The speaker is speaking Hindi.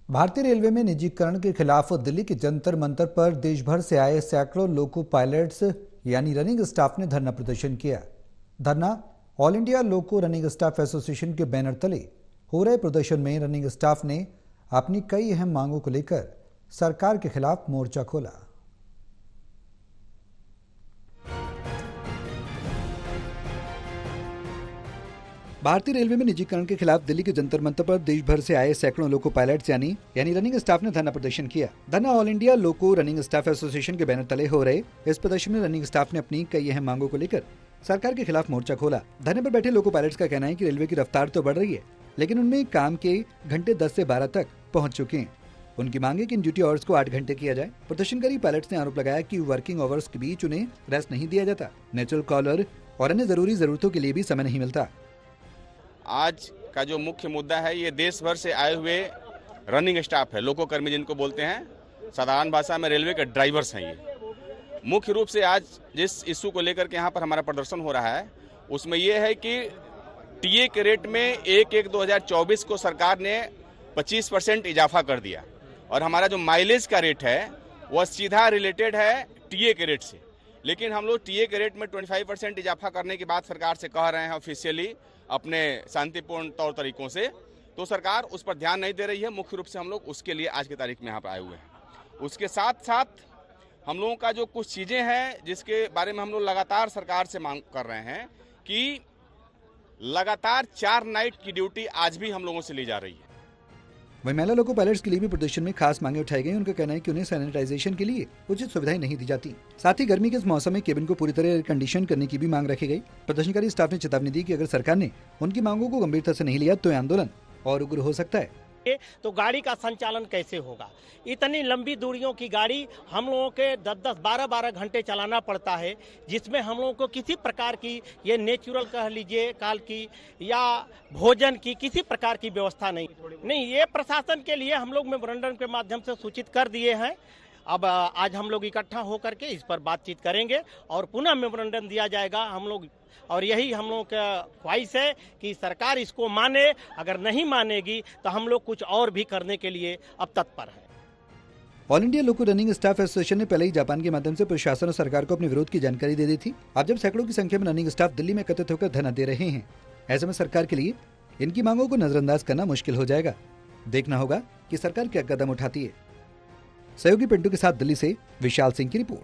भारतीय रेलवे में निजीकरण के खिलाफ दिल्ली के जंतर मंतर पर देश भर से आए सैकड़ों लोको पायलट्स यानी रनिंग स्टाफ ने धरना प्रदर्शन किया। धरना ऑल इंडिया लोको रनिंग स्टाफ एसोसिएशन के बैनर तले हो रहे प्रदर्शन में रनिंग स्टाफ ने अपनी कई अहम मांगों को लेकर सरकार के खिलाफ मोर्चा खोला। भारतीय रेलवे में निजीकरण के खिलाफ दिल्ली के जंतर मंतर पर देश भर से आए सैकड़ों लोको पायलट्स यानी रनिंग स्टाफ ने धरना प्रदर्शन किया। धरना ऑल इंडिया लोको रनिंग स्टाफ एसोसिएशन के बैनर तले हो रहे इस प्रदर्शन में रनिंग स्टाफ ने अपनी कई अहम मांगों को लेकर सरकार के खिलाफ मोर्चा खोला। धरने पर बैठे लोको पायलट्स का कहना है कि रेलवे की रफ्तार तो बढ़ रही है, लेकिन उनमें काम के घंटे 10 से 12 तक पहुंच चुके हैं। उनकी मांग है कि इन ड्यूटी आवर्स को 8 घंटे किया जाए। प्रदर्शनकारी पायलट्स ने आरोप लगाया कि वर्किंग आवर्स के बीच उन्हें रेस्ट नहीं दिया जाता, नेचुरल कॉलर और अन्य जरूरी जरूरतों के लिए भी समय नहीं मिलता। आज का जो मुख्य मुद्दा है, ये देश भर से आए हुए रनिंग स्टाफ है, लोको कर्मी जिनको बोलते हैं, साधारण भाषा में रेलवे के ड्राइवर्स हैं। ये मुख्य रूप से आज जिस इशू को लेकर के यहाँ पर हमारा प्रदर्शन हो रहा है, उसमें ये है कि टीए के रेट में 1/1/2024 को सरकार ने 25% इजाफा कर दिया और हमारा जो माइलेज का रेट है वह सीधा रिलेटेड है टीए के रेट से। लेकिन हम लोग टीए के रेट में 25% इजाफा करने की बात सरकार से कह रहे हैं ऑफिशियली अपने शांतिपूर्ण तौर तरीकों से, तो सरकार उस पर ध्यान नहीं दे रही है। मुख्य रूप से हम लोग उसके लिए आज की तारीख में यहाँ पर आए हुए हैं। उसके साथ साथ हम लोगों का जो कुछ चीज़ें हैं जिसके बारे में हम लोग लगातार सरकार से मांग कर रहे हैं कि लगातार 4 नाइट की ड्यूटी आज भी हम लोगों से ली जा रही है। वहीं महिला लोको पायलट्स के लिए भी प्रदर्शन में खास मांगे उठाई गई। उनका कहना है कि उन्हें सैनिटाइजेशन के लिए उचित सुविधाएं नहीं दी जाती। साथ ही गर्मी के इस मौसम में केबिन को पूरी तरह एयर कंडीशन करने की भी मांग रखी गई। प्रदर्शनकारी स्टाफ ने चेतावनी दी कि अगर सरकार ने उनकी मांगों को गंभीरता से नहीं लिया तो यह आंदोलन और उग्र हो सकता है। तो गाड़ी का संचालन कैसे होगा? इतनी लंबी दूरियों की गाड़ी हम लोगों के 10-10, 12-12 घंटे चलाना पड़ता है, जिसमें हम लोगों को किसी प्रकार की ये नेचुरल कह लीजिए काल की या भोजन की किसी प्रकार की व्यवस्था नहीं। ये प्रशासन के लिए हम लोग मेमोरेंडम के माध्यम से सूचित कर दिए हैं। अब आज हम लोग इकट्ठा होकर के इस पर बातचीत करेंगे और पुनः मेमोरेंडम दिया जाएगा हम लोग, और यही हम लोगों का ख्वाहिश है कि सरकार इसको माने। अगर नहीं मानेगी तो हम लोग कुछ और भी करने के लिए अब तत्पर हैं। ऑल इंडिया लोको रनिंग स्टाफ एसोसिएशन ने पहले ही जापान के माध्यम से प्रशासन और सरकार को अपने विरोध की जानकारी दे दी थी। अब जब सैकड़ों की संख्या में रनिंग स्टाफ दिल्ली में एकत्रित होकर धरना दे रहे हैं, ऐसे में सरकार के लिए इनकी मांगों को नजरअंदाज करना मुश्किल हो जाएगा। देखना होगा कि सरकार क्या कदम उठाती है। सहयोगी पिंटू के साथ दिल्ली से विशाल सिंह की रिपोर्ट।